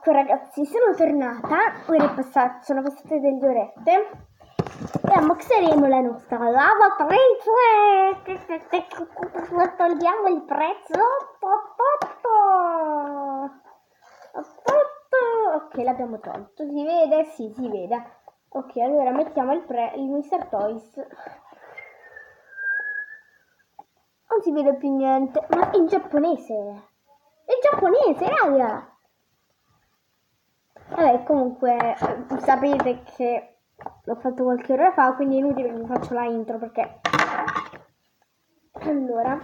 Ecco ragazzi, sono tornata, sono passate delle orette e unboxeremo la nostra lavatrice. Togliamo il prezzo. Ok, l'abbiamo tolto, si vede? Sì, si vede. Ok, allora mettiamo il Mr. Toys. Non si vede più niente, ma è in giapponese. È in giapponese, raga. Vabbè, comunque sapete che l'ho fatto qualche ora fa, quindi è inutile che vi faccio la intro perché... Allora,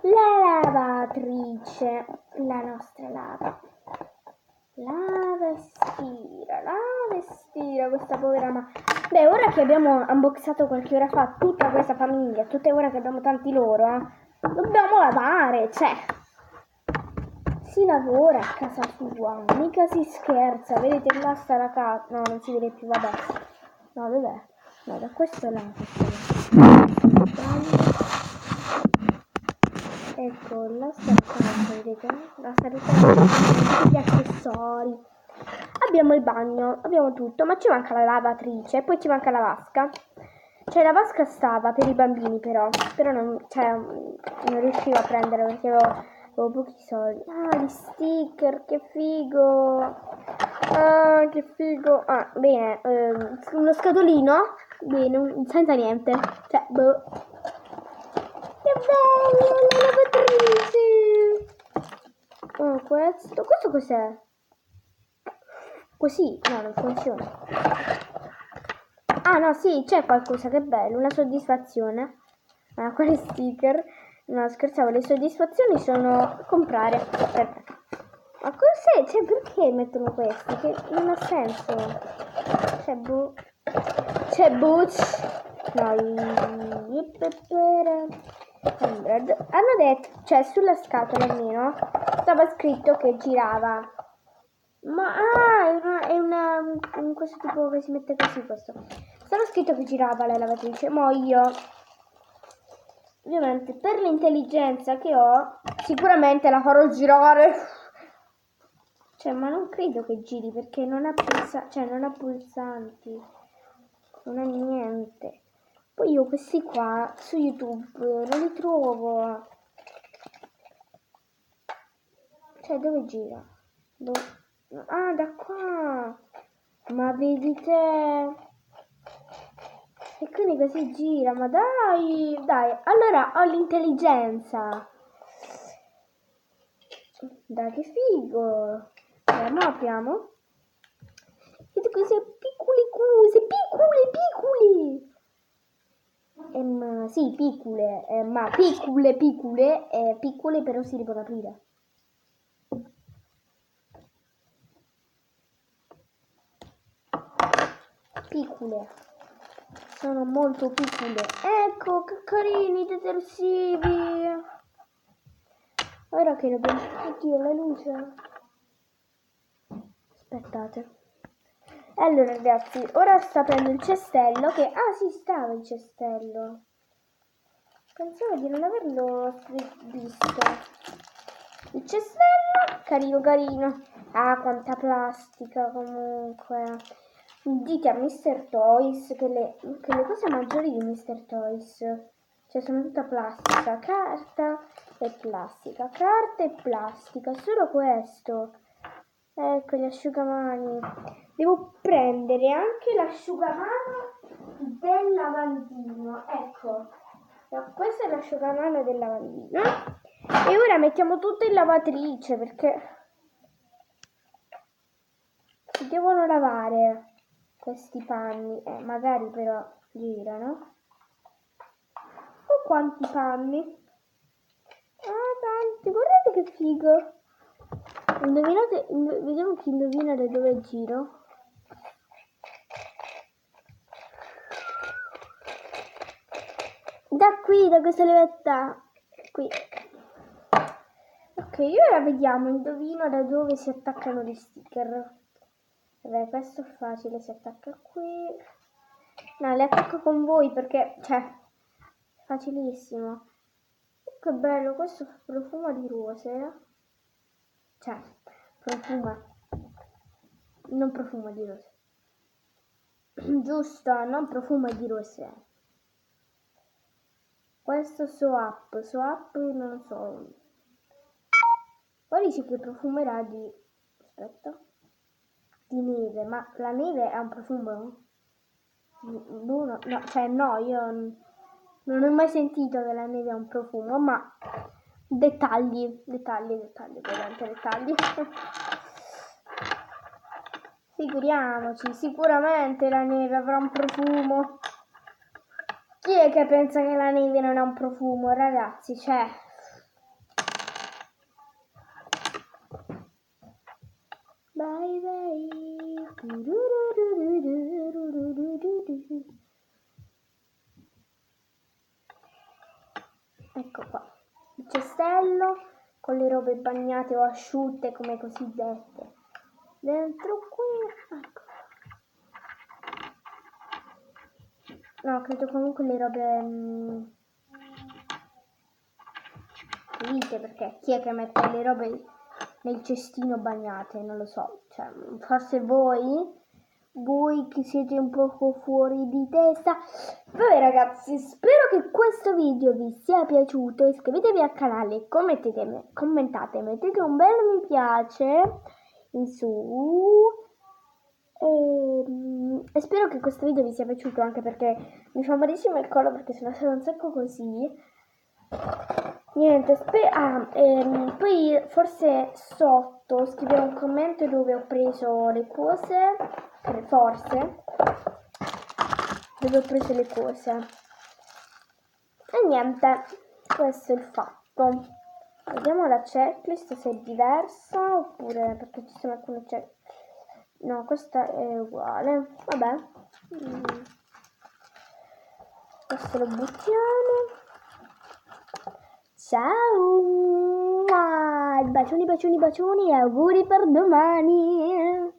la lavatrice, la nostra lava e stira questa povera Beh, ora che abbiamo unboxato qualche ora fa tutta questa famiglia, tutte ora che abbiamo tanti loro, dobbiamo lavare, cioè... Si lavora a casa sua, mica si scherza, vedete là sta la casa, no non si vede più, vabbè, no dov'è? No, da questo lato, ecco, là sta la casa, vedete? La salita, gli accessori, abbiamo il bagno, abbiamo tutto, ma ci manca la lavatrice, e poi ci manca la vasca. Cioè la vasca stava per i bambini però non riuscivo a prendere perché avevo pochi soldi. Ah, gli sticker, che figo! Ah, che figo! Ah, bene, uno scatolino, bene, senza niente. Cioè, boh. Che bello, la lavatrice! Oh, questo cos'è? Così? No, non funziona. Ah no, sì, c'è qualcosa, che bello, una soddisfazione. Ah, quale sticker? No, scherzavo, le soddisfazioni sono comprare. Ma cos'è? Cioè, perché mettono questi? Che non ha senso. C'è hanno detto, cioè sulla scatola almeno, stava scritto che girava. Ma questo tipo che si mette così, questo. Stava scritto che girava la lavatrice, ma io ovviamente per l'intelligenza che ho sicuramente la farò girare. Cioè, ma non credo che giri perché non ha non ha pulsanti, non ha niente. Poi io questi qua su YouTube non li trovo. Cioè, dove gira? Ah, da qua. Ma vedi te? E quindi così gira, ma dai, allora ho l'intelligenza. Dai, che figo. Allora, apriamo. Vedete queste piccole cose, piccole. Sì, piccole, ma piccole però si devono aprire. Piccole. Sono molto piccole. Ecco, che carini, detersivi. Ora che dobbiamo... Oddio, la luce. Aspettate. Allora ragazzi, ora sta aprendo il cestello che... Ah sì, stava il cestello. Pensavo di non averlo visto. Il cestello, carino. Ah, quanta plastica comunque. Dite a Mr. Toys che le cose maggiori di Mr. Toys, cioè sono tutta plastica, carta e plastica, solo questo. Ecco gli asciugamani. Devo prendere anche l'asciugamano del lavandino. Ecco, questo è l'asciugamano del lavandino. E ora mettiamo tutto in lavatrice perché si devono lavare questi panni. Magari però girano. Oh, quanti panni! Ah, tanti! Guardate che figo! Indovinate, vediamo chi indovina da dove giro. Da qui, da questa levetta. Qui. Ok, ora vediamo, indovino da dove si attaccano gli sticker. Vabbè, questo è facile, si attacca qui. No, le attacco con voi perché, cioè, facilissimo. Che bello, questo profumo di rose. Cioè, Profuma. Non profuma di rosé. Giusto, non profuma di rosé. Questo soap non lo so. Poi dice che profumerà di... aspetta. Di neve, ma la neve è un profumo? No, cioè no, io non ho mai sentito che la neve è un profumo, ma dettagli, veramente dettagli. Figuriamoci, sicuramente la neve avrà un profumo. Chi è che pensa che la neve non ha un profumo, ragazzi? Cioè... Bye bye. Ecco qua, il cestello con le robe bagnate o asciutte come cosiddette. Dentro qui, ecco. No, credo comunque le robe pulite, perché chi è che mette le robe nel cestino bagnate? Non lo so, cioè, forse voi che siete un poco fuori di testa. Vabbè ragazzi, spero che questo video vi sia piaciuto, iscrivetevi al canale, commentate, mettete un bel mi piace in su e spero che questo video vi sia piaciuto, anche perché mi fa malissimo il collo perché sono stata un sacco così. Niente, poi forse sotto scriverò un commento dove ho preso le cose, forse, dove ho preso le cose. E niente, questo è il fatto. Vediamo la checklist se è diversa oppure perché ci sono alcune checklist. No, questa è uguale. Vabbè. Questo lo buttiamo. Ciao! Bacioni, bacioni, bacioni e auguri per domani!